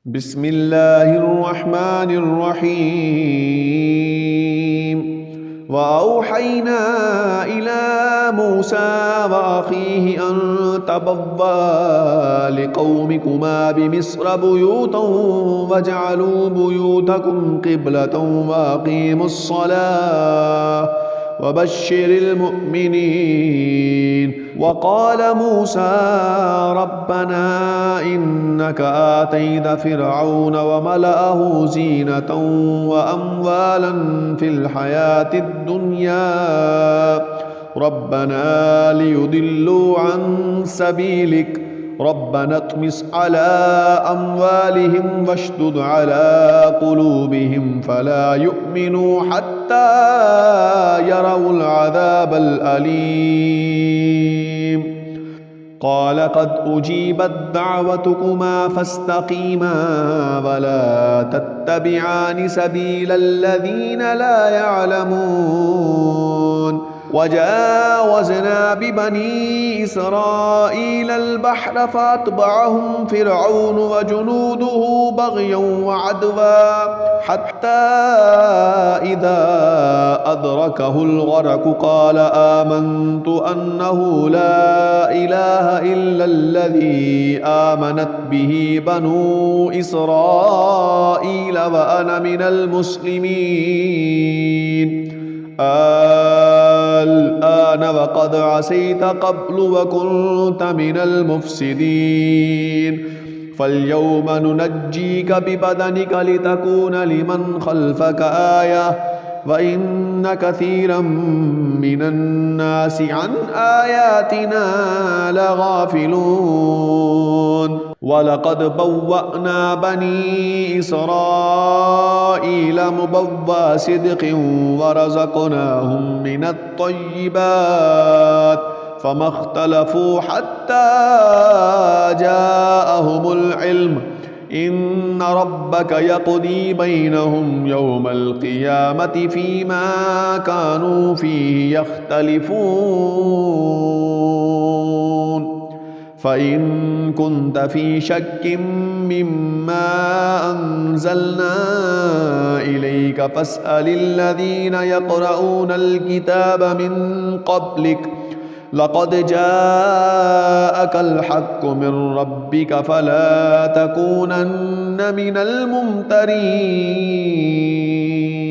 بسم الله الرحمن الرحيم وأوحينا إلى موسى وأخيه أن تبوأ لقومكما بمصر بيوتا واجعلوا بيوتكم قبلة وأقيموا الصلاة وبشر المؤمنين. وقال موسى ربنا إنك آتيت فرعون وملأه زينة وأموالا في الحياة الدنيا ربنا ليضلوا عن سبيلك ربنا اطمس على أموالهم واشدد على قلوبهم فلا يؤمنوا حتى يروا العذاب الأليم. قال قد أجيبت دعوتكما فاستقيما ولا تتبعان سبيل الذين لا يعلمون. وجاوزنا ببني إسرائيل البحر فأتبعهم فرعون وجنوده بغيا وعدوا حتى إذا أدركه الغرق قال آمنت أنه لا إله إلا الذي آمنت به بنو إسرائيل وأنا من المسلمين. الآن وقد عصيت قبل وكنت من المفسدين فاليوم ننجيك ببدنك لتكون لمن خلفك آية وإن كثيرا من الناس عن آياتنا لغافلون. ولقد بوأنا بني إسرائيل مبوأ صدق ورزقناهم من الطيبات فما اختلفوا حتى جاءهم العلم إن ربك يقضي بينهم يوم القيامة فيما كانوا فيه يختلفون. فإن كنت في شك مما أنزلنا إليك فاسأل الذين يقرؤون الكتاب من قبلك لقد جاءك الحق من ربك فلا تكونن من الممترين.